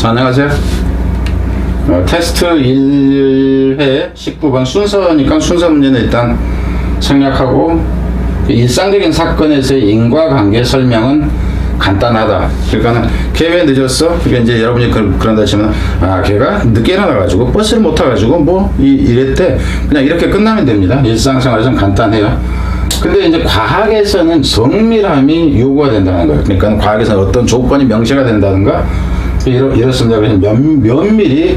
안녕하세요. 테스트 1회 19번 순서니까 순서 문제는 일단 생략하고, 일상적인 사건에서의 인과관계 설명은 간단하다. 그러니까 걔 왜 늦었어? 그러니까 이제 여러분이 그런다 치면, 걔가 늦게 일어나가지고 버스를 못 타가지고 뭐 이랬대. 그냥 이렇게 끝나면 됩니다. 일상생활에서는 간단해요. 근데 이제 과학에서는 정밀함이 요구가 된다는 거예요. 그러니까 과학에서는 어떤 조건이 명시가 된다든가 이렇습니다. 그래서 면밀히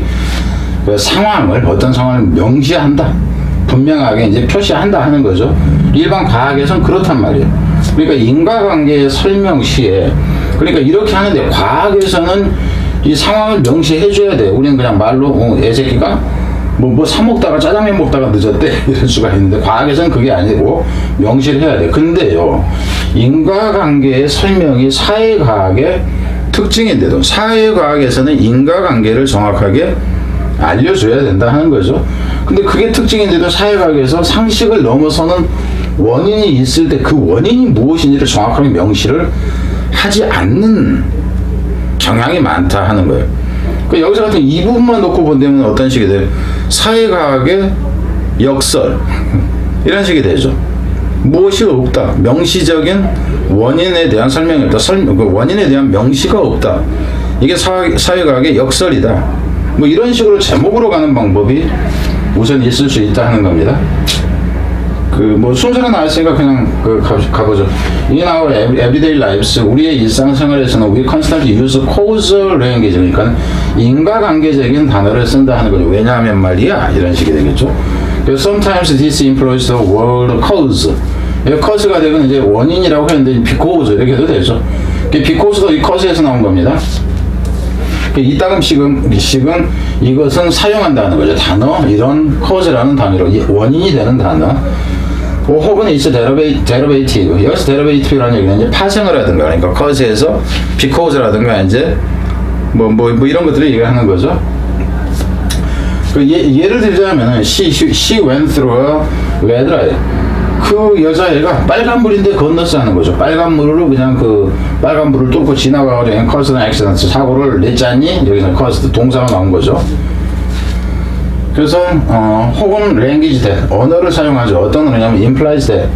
그 상황을, 어떤 상황을 명시한다, 분명하게 이제 표시한다 하는 거죠. 일반 과학에서는 그렇단 말이에요. 그러니까 인과관계의 설명 시에, 그러니까 이렇게 하는데 과학에서는 이 상황을 명시해 줘야 돼요. 우리는 그냥 말로 애새끼가 뭐 사 먹다가 짜장면 먹다가 늦었대 이럴 수가 있는데, 과학에서는 그게 아니고 명시를 해야 돼. 근데요, 인과관계의 설명이 사회과학의 특징인데도 사회과학에서는 인과관계를 정확하게 알려줘야 된다 하는 거죠. 근데 그게 특징인데도 사회과학에서 상식을 넘어서는 원인이 있을 때 그 원인이 무엇인지를 정확하게 명시를 하지 않는 경향이 많다 하는 거예요. 그 여기서 같은 이 부분만 놓고 본다면 어떤 식이 돼요? 사회과학의 역설 이런 식이 되죠. 무엇이 없다, 명시적인 원인에 대한 설명이 없다, 그 원인에 대한 명시가 없다, 이게 사회과학의 역설이다, 뭐 이런 식으로 제목으로 가는 방법이 우선 있을 수 있다 하는 겁니다. 뭐 순서가 나왔으니까 그냥 가보죠. In our everyday lives, 우리의 일상생활에서는 we constantly use causal language, 그러니까 인과관계적인 단어를 쓴다 하는 거죠. 왜냐하면 말이야, 이런 식이 되겠죠. Sometimes this employs the word cause. cause가 되면 이제 원인이라고 했는데 because 이렇게 해도 되죠. because도 이 cause에서 나온 겁니다. 이따금씩은 이것은 사용한다는 거죠. 단어, 이런 cause라는 단어로 원인이 되는 단어. 혹은 it's derivative. 여기서 derivative라는 얘기는 이제 파생을 하든가, 그러니까 cause에서 because라든가 이제 뭐 이런 것들을 얘기하는 거죠. 예를 들자면 she went through a red light. 그 여자애가 빨간불인데 건넜어 하는 거죠. 빨간불로 그냥 빨간 불을 뚫고 지나가가지고 caused an accident, 사고를 냈잖니? 여기서 caused 동사가 나온 거죠. 그래서 혹은 language that, 언어를 사용하죠. 어떤 언어냐면 implies that,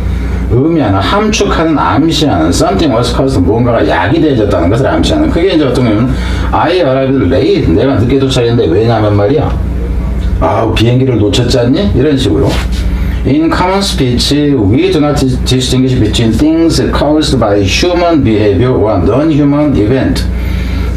의미하는, 함축하는, 암시하는, something was caused, 무언가가 야기되어졌다는 것을 암시하는. 그게 이제 어떤 거냐면 I arrived late, 내가 늦게 도착했는데 왜냐하면 말이야, 비행기를 놓쳤지 않니? 이런 식으로. In common speech, we do not distinguish between things caused by human behavior or non-human event.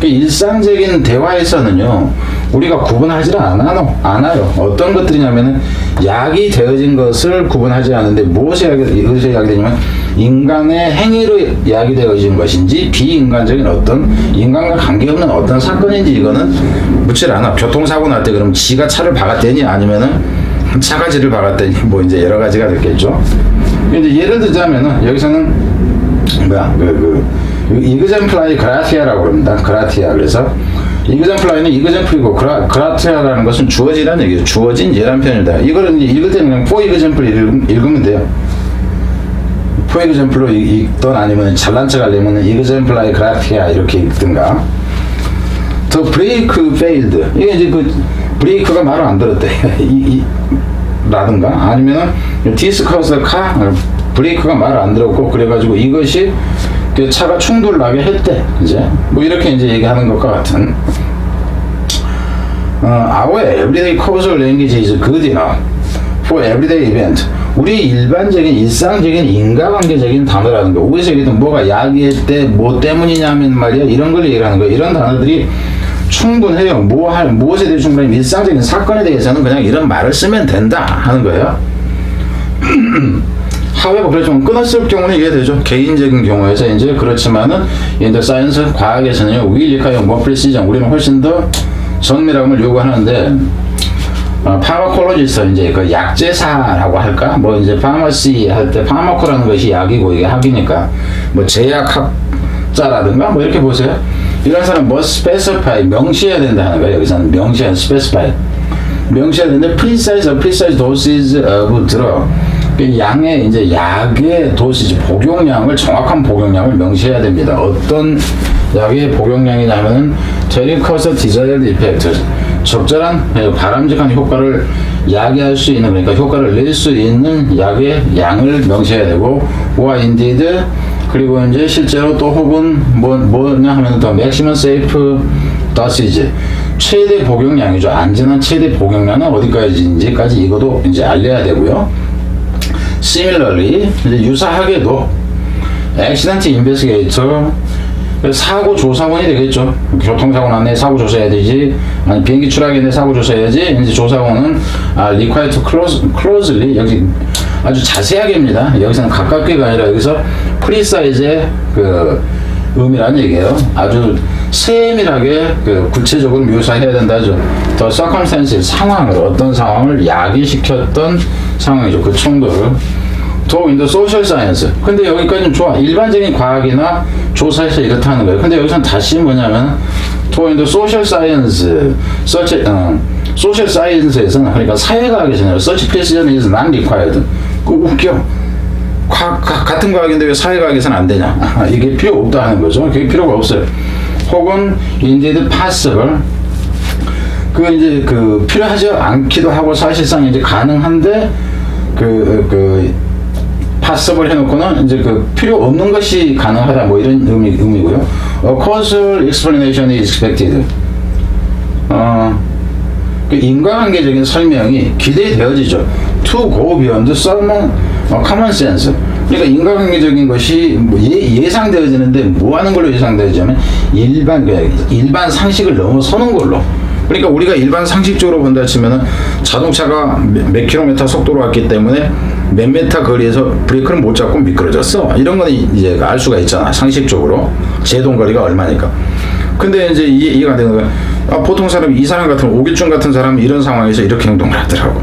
일상적인 대화에서는요, 우리가 구분하지 않아요. 어떤 것들이냐면은 약이 되어진 것을 구분하지 않는데, 무엇이 야기되냐면 인간의 행위로 야기되어진 것인지 비인간적인 어떤 인간과 관계없는 어떤 사건인지 이거는 묻질 않아. 교통사고 날 때 그럼 지가 차를 박았대니 아니면은 차가 지를 박았더니 뭐 이제 여러 가지가 됐겠죠. 이제 예를 들자면은 여기서는 이그젠플라이 그라티아라고 합니다. 그라티아. 그래서 이그젠플라이는 이그젠플이고 그라티아라는 것은 주어지라는 얘기죠. 주어진 예란 표현이다. 이거는 읽을 때는 그냥 for example 읽으면 돼요. for example로 읽던 아니면 잘난 척 하려면 이그젠플라이 그라티아 이렇게 읽든가. The brake failed. 이게 이제 브레이크가 말을 안 들었대. 라든가 아니면은 this caused the car, 브레이크가 말을 안 들었고 그래가지고 이것이 차가 충돌을 나게 했대. 이제 뭐 이렇게 이제 얘기하는 것과 같은. Our everyday causal language is good enough for everyday event. 우리 일반적인 일상적인 인과관계적인 단어라는 거. 우리에서 얘기했던 뭐가 야기했대, 뭐 때문이냐면 말이야, 이런 걸 얘기하는 거. 이런 단어들이 충분해요. 무엇에 대해 충분히 일상적인 사건에 대해서는 그냥 이런 말을 쓰면 된다 하는 거예요. 하웨버 그렇지만 끊었을 경우는 이해되죠. 개인적인 경우에서 이제 그렇지만은 이제 사이언스 과학에서는요, 위일리카요 뭐 프리시전, 우리는 훨씬 더 정밀함을 요구하는데, 파마콜로지스트, 이제 그 약제사라고 할까? 뭐 이제 파마시 할 때 파마코라는 것이 약이고 이게 학이니까 뭐 제약학자라든가 뭐 이렇게 보세요. 이런 사람 뭐 specify, 명시해야 된다는 거예요. 여기서는 명시해야 specify, 명시해야 되는데 precise dosage of drug, 그 양의 이제 약의 도시지 복용량을 정확한 복용량을 명시해야 됩니다. 어떤 약의 복용량이냐면은 테리커서 디자이어드 이펙트 적절한 바람직한 효과를 야기할 수 있는 그러니까 효과를 낼 수 있는 약의 양을 명시해야 되고 or indeed 그리고 이제 실제로 또 혹은 뭐냐 하면 더 maximum safe dosage 최대 복용량이죠. 안전한 최대 복용량은 어디까지인지까지 이것도 이제 알려야 되고요. Similarly 이제 유사하게도 accident investigator 사고 조사원이 되겠죠. 교통사고 났네 사고 조사해야 되지. 아니 비행기 추락했네 사고 조사해야지. 이제 조사원은 required to closely 여기 아주 자세하게입니다. 여기서는 가깝게가 아니라 여기서 프리사이즈의 그 의미라는 얘기예요. 아주 세밀하게 그 구체적으로 묘사해야 된다죠. The circumstances 상황을 어떤 상황을 야기시켰던 상황이죠. 그 충돌을. To in the social science. 근데 여기까지는 좋아. 일반적인 과학이나 조사에서 이렇다는 거예요. 근데 여기서는 다시 뭐냐면 to in the social science, social science에서는 그러니까 사회과학에서는 such precision is not required. 그 웃겨. 같은 과학인데 왜 사회과학에서는 안 되냐? 이게 필요 없다 하는 거죠. 그게 필요가 없어요. 혹은 indeed possible. 그 이제 그 필요하지 않기도 하고 사실상 이제 가능한데 possible 해놓고는 이제 그 필요 없는 것이 가능하다 뭐 이런 의미고요. A causal explanation is expected. 그 인과관계적인 설명이 기대되어지죠. To go beyond some common sense. 그러니까 인과관계적인 것이 뭐 예상되어지는데 뭐 하는 걸로 예상되어지냐면 일반 상식을 넘어서는 걸로. 그러니까 우리가 일반 상식적으로 본다 치면은 자동차가 몇 킬로미터 속도로 왔기 때문에 몇 미터 거리에서 브레이크를 못 잡고 미끄러졌어. 이런 거는 이제 알 수가 있잖아. 상식적으로. 제동 거리가 얼마니까. 근데 이제 이해가 안 되는 거야. 보통 사람, 이 사람 같은 오길준 같은 사람은 이런 상황에서 이렇게 행동을 하더라고.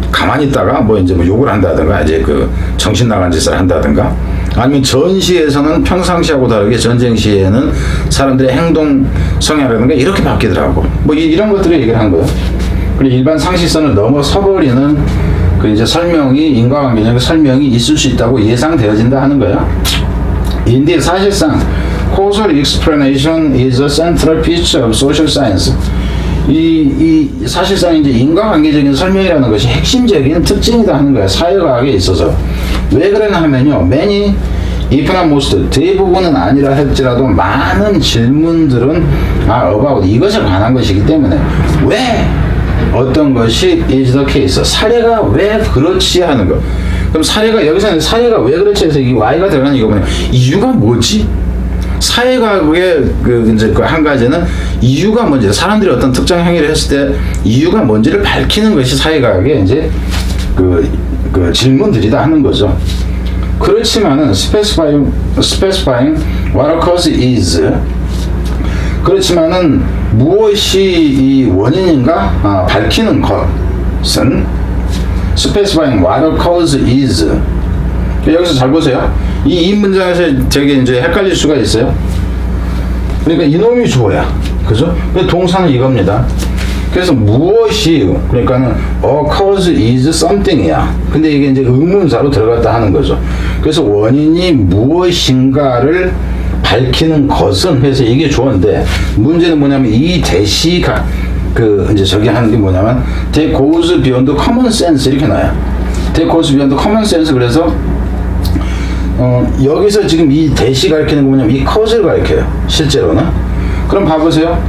가만히 있다가 뭐 이제 뭐 욕을 한다든가 이제 그 정신 나간 짓을 한다든가 아니면 전시에서는 평상시하고 다르게 전쟁 시에는 사람들의 행동 성향이라든가 이렇게 바뀌더라고. 뭐 이런 것들을 얘기를 한 거예요. 그리고 일반 상식선을 넘어서버리는 그 이제 설명이 인과관계적 설명이 있을 수 있다고 예상되어진다 하는 거야. 인데 사실상 causal explanation is a central feature of social science. 이 사실상 이제 인과관계적인 설명이라는 것이 핵심적인 특징이다 하는 거야. 사회과학에 있어서. 왜 그러냐 하면요. many, if not most, 대부분은 아니라 할지라도 많은 질문들은 about 이것에 관한 것이기 때문에 왜 어떤 것이 is the case. 사례가 왜 그렇지 하는 거. 그럼 사례가 여기서는 사례가 왜 그렇지 해서 이 y가 들어가는 이거 뭐냐. 이유가 뭐지? 사회과학의 이제 그 한 가지는 이유가 뭔지 사람들이 어떤 특정 행위를 했을 때 이유가 뭔지를 밝히는 것이 사회과학의 이제 그 질문들이다 하는 거죠. 그렇지만은 specifying what a cause is 그렇지만은 무엇이 이 원인인가 밝히는 것은 specifying what a cause is 여기서 잘 보세요. 이 문장에서 되게 이제 헷갈릴 수가 있어요. 그러니까 이놈이 주어야. 그죠? 동사는 이겁니다. 그래서 무엇이, 그러니까는, a cause is something이야. 근데 이게 이제 의문사로 들어갔다 하는 거죠. 그래서 원인이 무엇인가를 밝히는 것은 해서 이게 주어인데, 문제는 뭐냐면 이 대시가, 이제 저기 하는 게 뭐냐면, that goes beyond common sense 이렇게 나와요. that goes beyond common sense 그래서, 여기서 지금 이 대시 가리키는 거 뭐냐면 이 cause를 가리켜요. 실제로는. 그럼 봐보세요.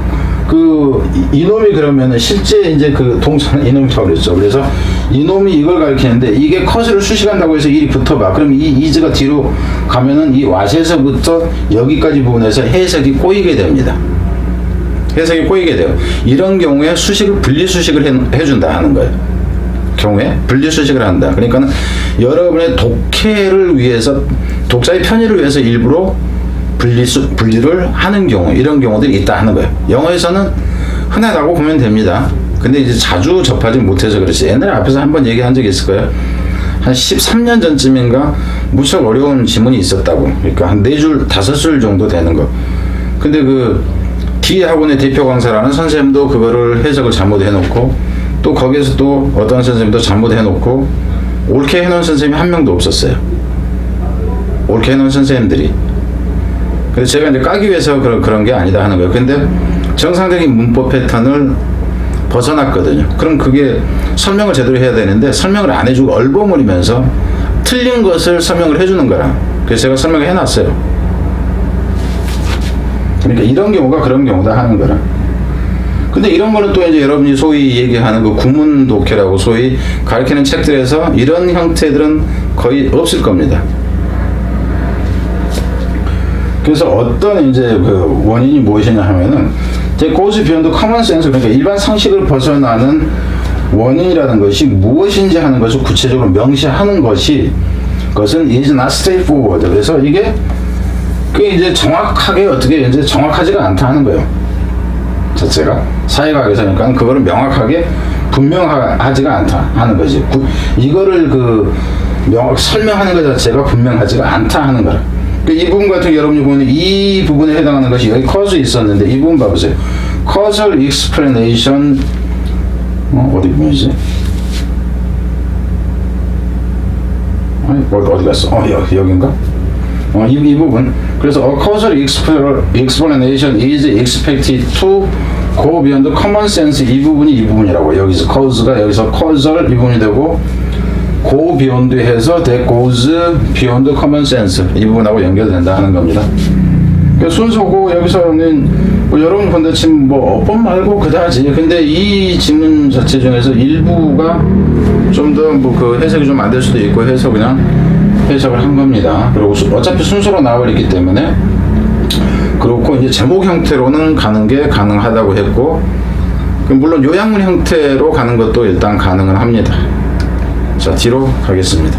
이놈이 그러면은 실제 이제 그 동사는 이놈이라고 그랬죠. 그래서 이놈이 이걸 가리키는데 이게 cause를 수식한다고 해서 일이 붙어봐. 그럼 이 is가 뒤로 가면은 이 what에서부터 여기까지 부분에서 해석이 꼬이게 됩니다. 해석이 꼬이게 돼요. 이런 경우에 수식을 분리수식을 해준다 하는 거예요. 경우에 분리수식을 한다. 그러니까는 여러분의 독해를 위해서 독자의 편의를 위해서 일부러 분리를 하는 경우 이런 경우들이 있다 하는 거예요. 영어에서는 흔하다고 보면 됩니다. 근데 이제 자주 접하지 못해서 그렇지. 옛날에 앞에서 한번 얘기한 적이 있을 거예요. 한 13년 전쯤인가 무척 어려운 지문이 있었다고. 그러니까 한 4줄, 5줄 정도 되는 거. 근데 D 학원의 대표 강사라는 선생님도 그거를 해석을 잘못해놓고 또 거기에서 또 어떤 선생님도 잘못해놓고 옳게 해놓은 선생님이 한 명도 없었어요. 옳게 해놓은 선생님들이. 그래서 제가 이제 까기 위해서 그런 게 아니다 하는 거예요. 근데 정상적인 문법 패턴을 벗어났거든요. 그럼 그게 설명을 제대로 해야 되는데 설명을 안 해주고 얼버무리면서 틀린 것을 설명을 해주는 거라. 그래서 제가 설명을 해놨어요. 그러니까 이런 경우가 그런 경우다 하는 거라. 근데 이런 거는 또 이제 여러분이 소위 얘기하는 그 구문 독해라고 소위 가르치는 책들에서 이런 형태들은 거의 없을 겁니다. 그래서 어떤 이제 그 원인이 무엇이냐 하면은 이제 goes beyond common sense, 그러니까 일반 상식을 벗어나는 원인이라는 것이 무엇인지 하는 것을 구체적으로 명시하는 것이 그것은 is not straightforward. 그래서 이게 그게 이제 정확하게 어떻게 이제 정확하지가 않다 하는 거예요. 자체가 사회과학에서니까 그거를 명확하게 분명하지가 않다 하는 거지. 이거를 설명하는 것 자체가 분명하지가 않다 하는 거라. 이 부분 같은 게 여러분이 보면 이 부분에 해당하는 것이 여기 cause 있었는데 이 부분 봐보세요. causal explanation 어디 부분이지? 어디 갔어? 여긴가? 이 부분. 그래서 a causal explanation is expected to go beyond common sense. 이 부분이라고. 여기서 cause가 여기서 causal 이 부분이 되고 go beyond 해서 that goes beyond common sense 이 부분하고 연결된다 하는 겁니다. 그러니까 순서고 여기서는 뭐 여러분 본다 치면 뭐 어법 말고 그다지. 근데 이 지문 자체 중에서 일부가 좀 더 뭐 그 해석이 좀 안 될 수도 있고 해서 그냥 해석을 한 겁니다. 그리고 어차피 순서로 나와버렸기 때문에 그렇고 이제 제목 형태로는 가는 게 가능하다고 했고 물론 요약문 형태로 가는 것도 일단 가능은 합니다. 자, 뒤로 가겠습니다.